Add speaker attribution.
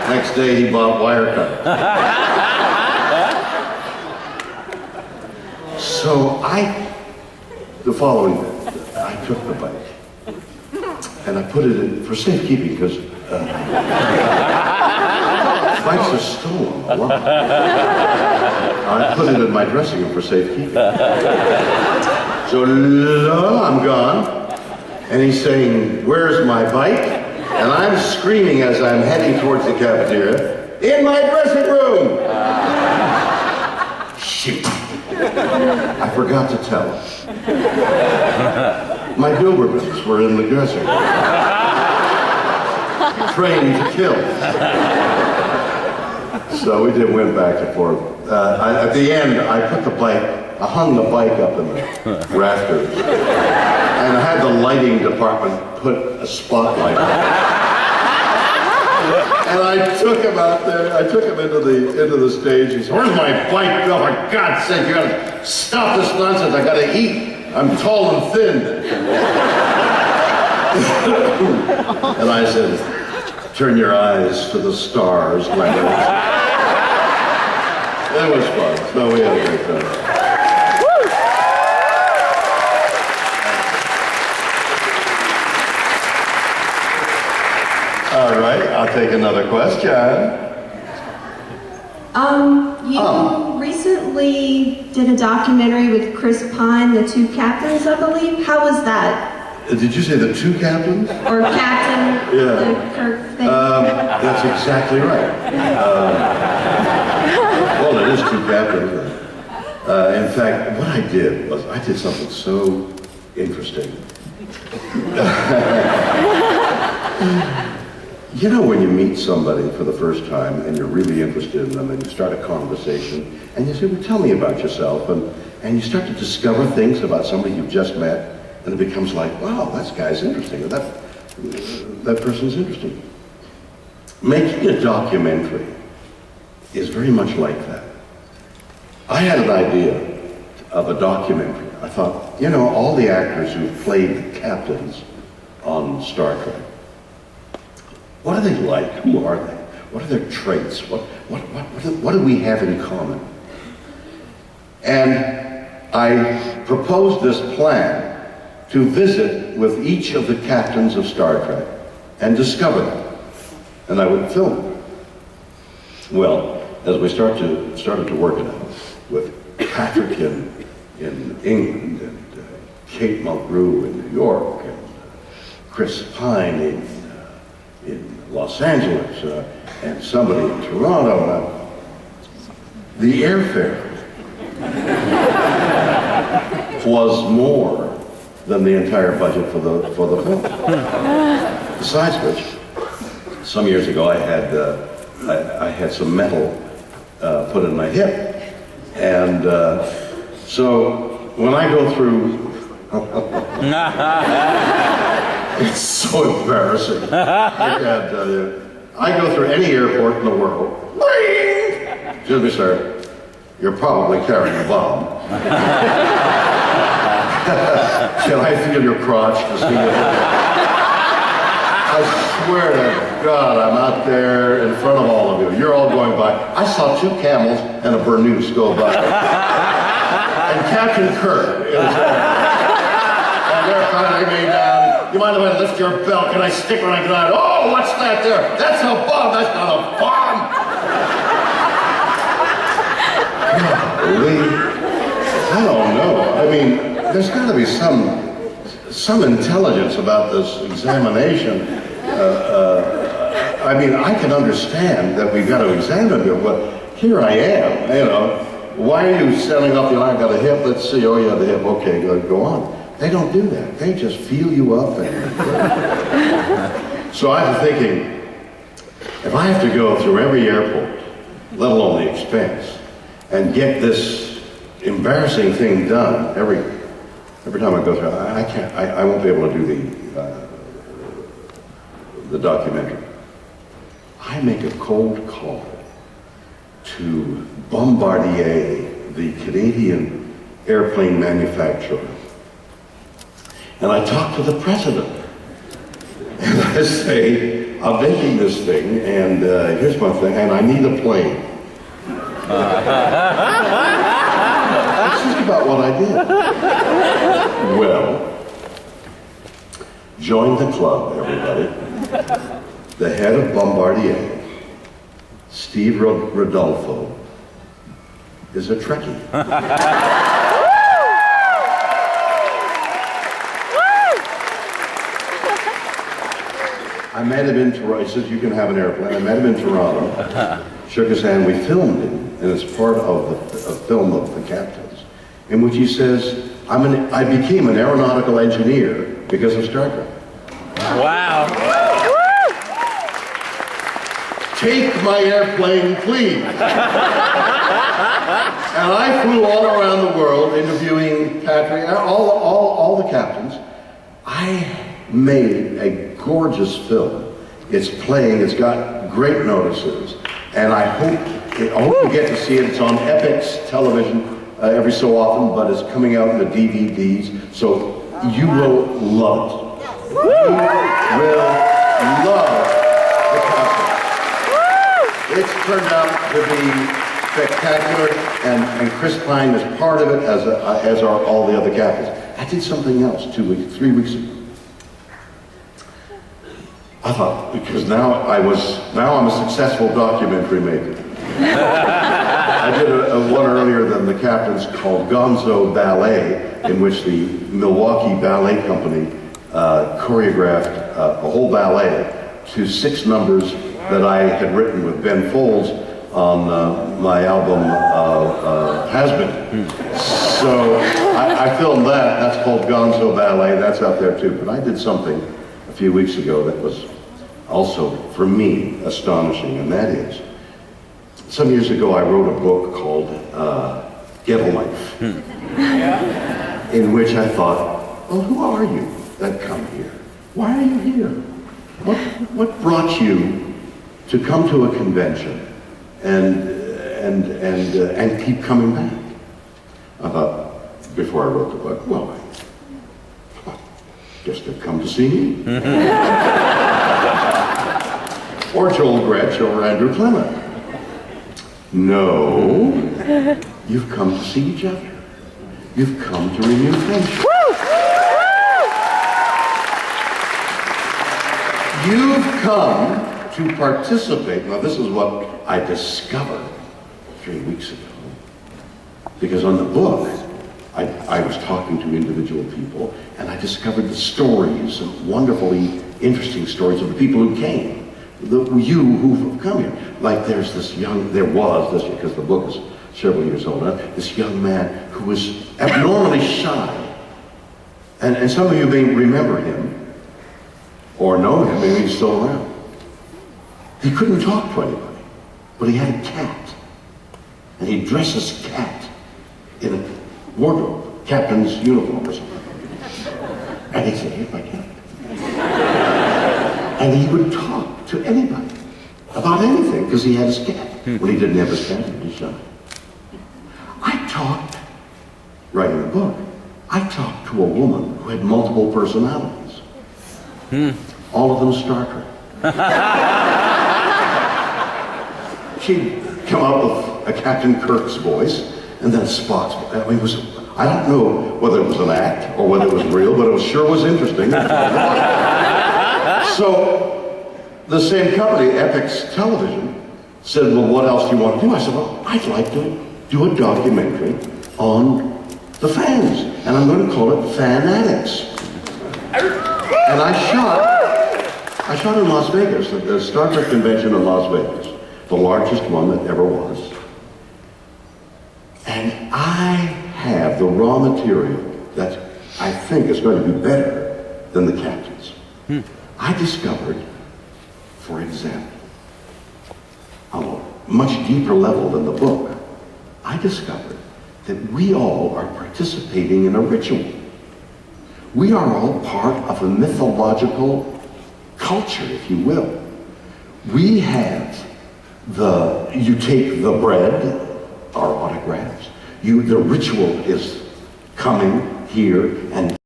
Speaker 1: Next day, he bought Wirecut. So the following day, I took the bike and I put it in for safekeeping because bikes are stolen a lot. I put it in my dressing room for safekeeping. So I'm gone, and he's saying, "Where's my bike?" And I'm screaming as I'm heading towards the cafeteria, "In my dressing room!" Shoot. I forgot to tell him. My Dobermans were in the dressing room. Trained to kill. So we went back and forth. At the end, I hung the bike up in the rafters. And I had the lighting department put a spotlight on it. And I took him out there, I took him into the stage. He said, "Where's my bike? Oh, for God's sake, you gotta stop this nonsense. I gotta eat. I'm tall and thin." And I said, "Turn your eyes to the stars, my man." It was fun. So we had a great time. All right, I'll take another question.
Speaker 2: You recently did a documentary with Chris Pine, the two captains, I believe. How was that?
Speaker 1: Did you say the two captains?
Speaker 2: Or Captain,
Speaker 1: Yeah.
Speaker 2: the Kirk thing?
Speaker 1: That's exactly right. Well, it is two captains. In fact, what I did was I did something so interesting. You know when you meet somebody for the first time and you're really interested in them and you start a conversation and you say, "Well, tell me about yourself," and you start to discover things about somebody you've just met and it becomes like, "Wow, that guy's interesting," or that person's interesting. Making a documentary is very much like that. I had an idea of a documentary. I thought, you know, all the actors who played the captains on Star Trek, what are they like? Who are they? What are their traits? What do we have in common? And I proposed this plan to visit with each of the captains of Star Trek and discover them. And I would film them. Well, as we started to work it out with Patrick in England and Kate Mulgrew in New York and Chris Pine in Los Angeles and somebody in Toronto, the airfare was more than the entire budget for the film. Besides which, some years ago I had some metal put in my hip, and so when I go through, it's so embarrassing. I can't tell you. I go through any airport in the world. Excuse me, sir. You're probably carrying a bomb. Can I feel your crotch to see it? I swear to God, I'm out there in front of all of you. You're all going by. I saw two camels and a burnoose go by. And Captain Kirk is there. And they're patting me down. "You mind if I lift your belt? Can I stick when I get out?" "Oh, what's that there? That's a bomb. That's not a bomb." Golly. I don't know. I mean, there's got to be some intelligence about this examination. I mean, I can understand that we've got to examine you, but here I am, you know. Why are you standing up? You know, I've got a hip. Let's see. Oh, yeah, the hip. Okay, go on. They don't do that. They just feel you up. So I was thinking, if I have to go through every airport, let alone the expense, and get this embarrassing thing done every time I go through, I won't be able to do the documentary. I make a cold call to Bombardier, the Canadian airplane manufacturer. And I talk to the president. And I say, I'm making this thing, and here's my thing, and I need a plane. That's just about what I did. Well, join the club, everybody. The head of Bombardier, Steve Rodolfo, is a Trekkie. I met him in Toronto. He says, you can have an airplane. I met him in Toronto, shook his hand, we filmed him, and it's part of a film of the captains, in which he says, I became an aeronautical engineer because of Star Trek.
Speaker 3: Wow.
Speaker 1: Take my airplane, please. And I flew all around the world interviewing Patrick, all the captains. I made a gorgeous film. It's playing, it's got great notices, and I hope you get to see it. It's on Epix television every so often, but it's coming out in the DVDs, so you will love it. You will love the captain. It's turned out to be spectacular, and Chris Pine is part of it, as are all the other captains. I did something else 3 weeks ago. I thought, because now I'm a successful documentary maker. I did one earlier than the captains called Gonzo Ballet, in which the Milwaukee Ballet Company choreographed a whole ballet to 6 numbers that I had written with Ben Folds on my album Has Been. So I filmed that. That's called Gonzo Ballet. That's out there too. But I did something a few weeks ago that was also, for me, astonishing, and that is, some years ago I wrote a book called Get a Life, in which I thought, well, who are you that come here? Why are you here? What brought you to come to a convention and keep coming back? I thought, before I wrote the book, well, I guess they've come to see me. Or Joel Gretsch or Andrew Clement. No, you've come to see each other. You've come to renew friendship. You've come to participate. Now this is what I discovered 3 weeks ago. Because on the book, I was talking to individual people, and I discovered the stories, wonderfully interesting stories of the people who came. You who've come here. Like there was this, because the book is several years old now, this young man who was abnormally shy. And some of you may remember him, or know him, maybe he's still around. He couldn't talk to anybody, but he had a cat. And he'd dress his cat in a wardrobe, captain's uniform or something. And he'd say, here's my cat. And he would talk to anybody about anything because he had his cat. When he didn't have his cat, he was shy. I talked, writing a book, I talked to a woman who had multiple personalities. All of them Star Trek. She'd come up with a Captain Kirk's voice and then Spock's voice. I mean, I don't know whether it was an act or whether it was real, but it sure was interesting. So, the same company, Epix Television, said, well, what else do you want to do? I said, well, I'd like to do a documentary on the fans, and I'm going to call it Fan Addicts. And I shot in Las Vegas, the Star Trek convention in Las Vegas, the largest one that ever was. And I have the raw material that I think is going to be better than the captains. I discovered, for example, on a much deeper level than the book, I discovered that we all are participating in a ritual. We are all part of a mythological culture, if you will. We have you take the bread, our autographs, the ritual is coming here and